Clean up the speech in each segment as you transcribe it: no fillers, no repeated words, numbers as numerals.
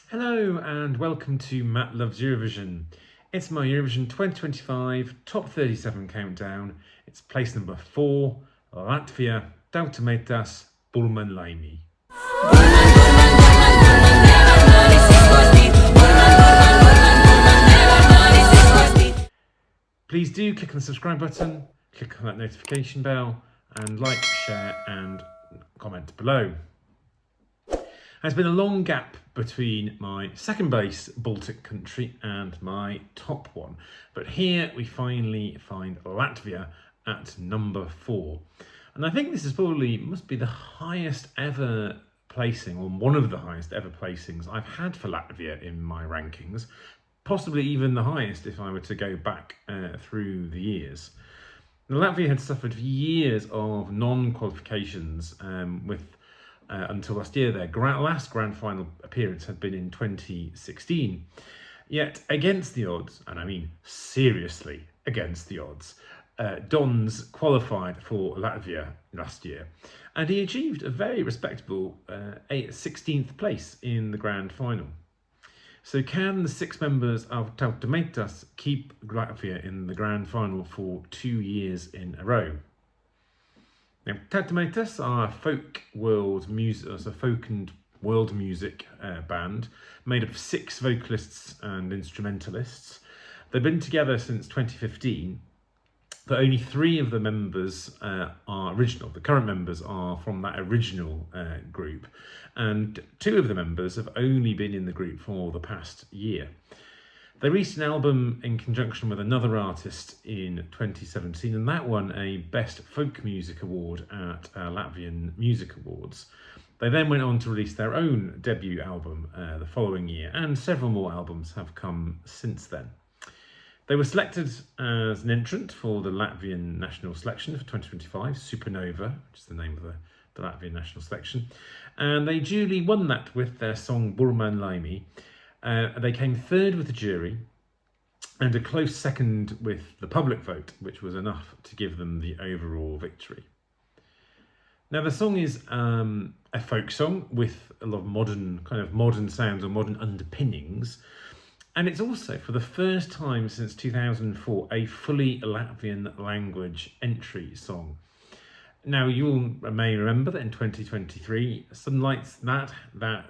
Hello and welcome to Matt Loves Eurovision. It's my Eurovision 2025 Top 37 countdown. It's place number 4, Latvia, Tautumeitas, laimi. Please do click on the subscribe button, click on that notification bell, and like, share, and comment below. There's been a long gap between my second base Baltic country and my top one, but here we finally find Latvia at number 4. And I think this is must be the highest ever placing, or one of the highest ever placings I've had for Latvia in my rankings, possibly even the highest if I were to go back through the years. Now, Latvia had suffered years of non-qualifications until last year. Their last grand final appearance had been in 2016. Yet against the odds, and I mean seriously against the odds, Dons qualified for Latvia last year, and he achieved a very respectable 16th place in the grand final. So can the 6 members of Tautumeitas keep Latvia in the grand final for 2 years in a row? Now, Tautumeitas are a folk and world music band made up of 6 vocalists and instrumentalists. They've been together since 2015, but only 3 of the members are original. The current members are from that original group, and 2 of the members have only been in the group for the past year. They released an album in conjunction with another artist in 2017, and that won a Best Folk Music Award at Latvian Music Awards. They then went on to release their own debut album the following year, and several more albums have come since then. They were selected as an entrant for the Latvian national selection for 2025, Supernova, which is the name of the Latvian national selection, and they duly won that with their song laimi. They came 3rd with the jury and a close 2nd with the public vote, which was enough to give them the overall victory. Now, the song is a folk song with a lot of modern sounds or modern underpinnings, and it's also, for the first time since 2004, a fully Latvian language entry song. Now, you may remember that in 2023, Some Lights that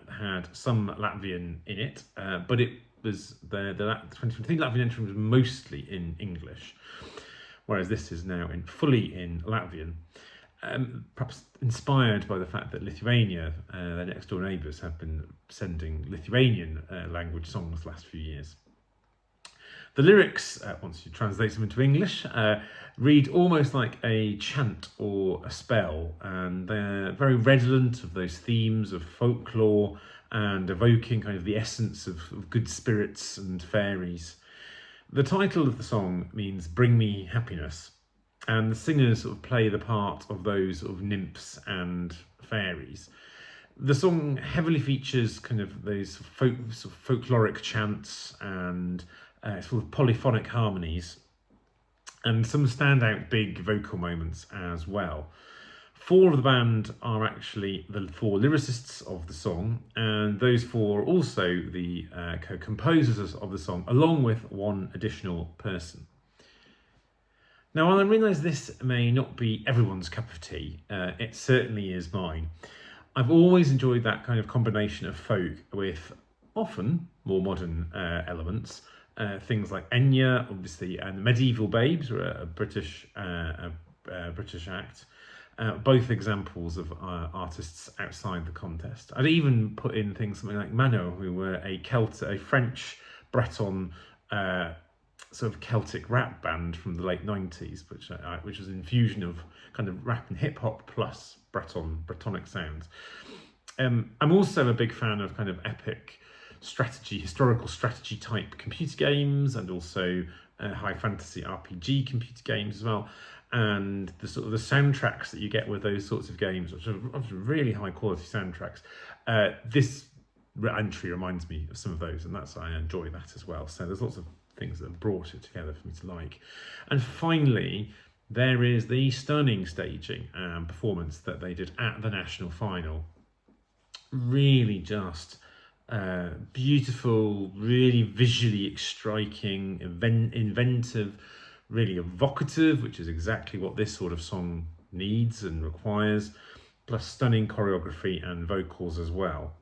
had some Latvian in it, but it was the 2023 Latvian entry was mostly in English, whereas this is now fully in Latvian, perhaps inspired by the fact that Lithuania, their next door neighbours, have been sending Lithuanian language songs the last few years. The lyrics, once you translate them into English, read almost like a chant or a spell, and they're very redolent of those themes of folklore and evoking kind of the essence of good spirits and fairies. The title of the song means "Bring Me Happiness," and the singers sort of play the part of those sort of nymphs and fairies. The song heavily features kind of those folkloric chants and it's full of polyphonic harmonies and some standout big vocal moments as well. 4 of the band are actually the 4 lyricists of the song, and those 4 are also the co-composers of the song, along with 1 additional person. Now, while I realise this may not be everyone's cup of tea, it certainly is mine. I've always enjoyed that kind of combination of folk with often more modern elements. Things like Enya, obviously, and Medieval Babes were a British act. Both examples of artists outside the contest. I'd even put in something like Mano, who were a French Breton sort of Celtic rap band from the late 90s, which was an infusion of kind of rap and hip hop plus Bretonic sounds. I'm also a big fan of kind of epic historical strategy type computer games, and also high fantasy RPG computer games as well. And the soundtracks that you get with those sorts of games, which are really high quality soundtracks. This entry reminds me of some of those, and I enjoy that as well. So there's lots of things that have brought it together for me to like. And finally, there is the stunning staging and performance that they did at the national final. Really just beautiful, really visually striking, inventive, really evocative, which is exactly what this sort of song needs and requires, plus stunning choreography and vocals as well.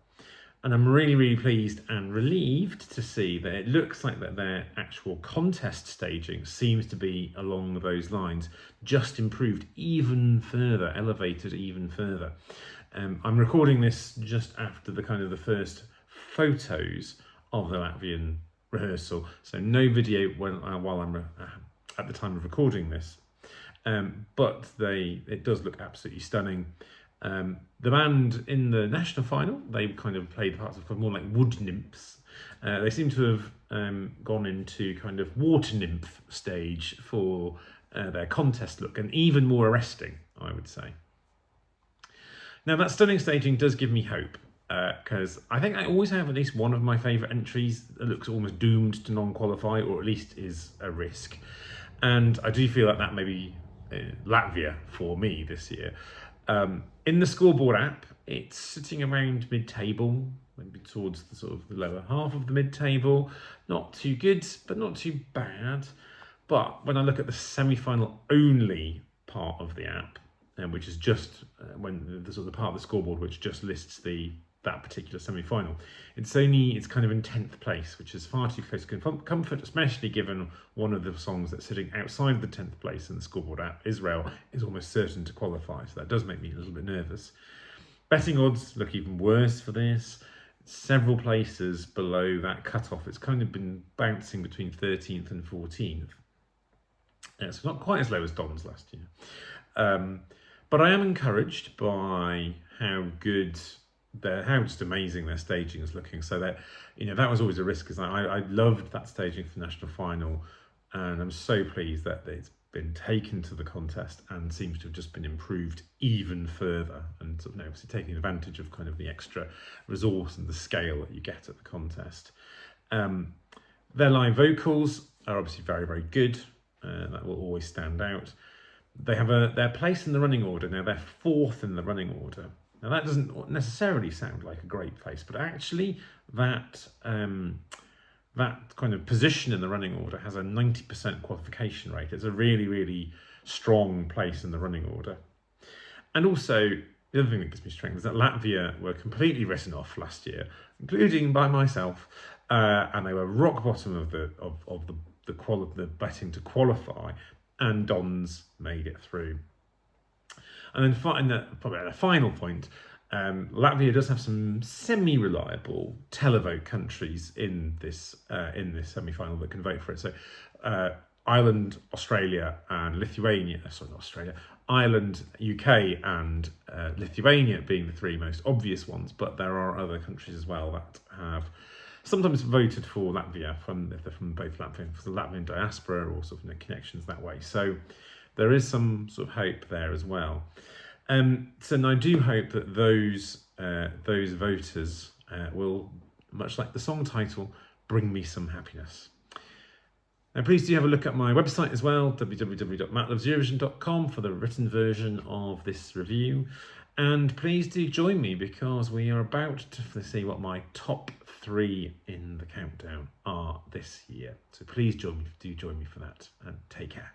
And I'm really pleased and relieved to see that it looks like that their actual contest staging seems to be along those lines, just improved even further, elevated even further. I'm recording this just after the first photos of the Latvian rehearsal, so no video while I'm at the time of recording this, but it does look absolutely stunning. The band in the national final, they kind of played parts of more like wood nymphs. They seem to have gone into kind of water nymph stage for their contest look, and even more arresting, I would say. Now that stunning staging does give me hope, because I think I always have at least one of my favourite entries that looks almost doomed to non-qualify, or at least is a risk. And I do feel like that may be Latvia for me this year. In the scoreboard app, it's sitting around mid-table, maybe towards the sort of the lower half of the mid-table. Not too good, but not too bad. But when I look at the semi-final only part of the app, which is just when the sort of part of the scoreboard which just lists that particular semi-final, it's kind of in 10th place, which is far too close to comfort, especially given one of the songs that's sitting outside the 10th place in the scoreboard app, Israel, is almost certain to qualify. So that does make me a little bit nervous. Betting odds look even worse for this. Several places below that cutoff. It's kind of been bouncing between 13th and 14th. It's not quite as low as Don's last year. But I am encouraged by how just amazing their staging is looking. So that was always a risk, because I loved that staging for national final, and I'm so pleased that it's been taken to the contest and seems to have just been improved even further, and sort of obviously taking advantage of kind of the extra resource and the scale that you get at the contest. Their live vocals are obviously very good. That will always stand out. They have their place in the running order. Now they're 4th in the running order. Now that doesn't necessarily sound like a great place, but actually that kind of position in the running order has a 90% qualification rate. It's a really strong place in the running order. And also, the other thing that gives me strength is that Latvia were completely written off last year, including by myself, and they were rock bottom of the betting to qualify, and Dons made it through. And then probably at a final point, Latvia does have some semi-reliable televote countries in this semi-final that can vote for it. So Ireland, Australia, and Lithuania. Sorry, not Australia. Ireland, UK, and Lithuania being the 3 most obvious ones, but there are other countries as well that have sometimes voted for Latvia if they're from both the Latvian diaspora, or sort of connections that way. So there is some sort of hope there as well. So I do hope that those voters will, much like the song title, bring me some happiness. Now please do have a look at my website as well, www.mattloveseurovision.com, for the written version of this review. And please do join me, because we are about to see what my top 3 in the countdown are this year. So please do join me for that, and take care.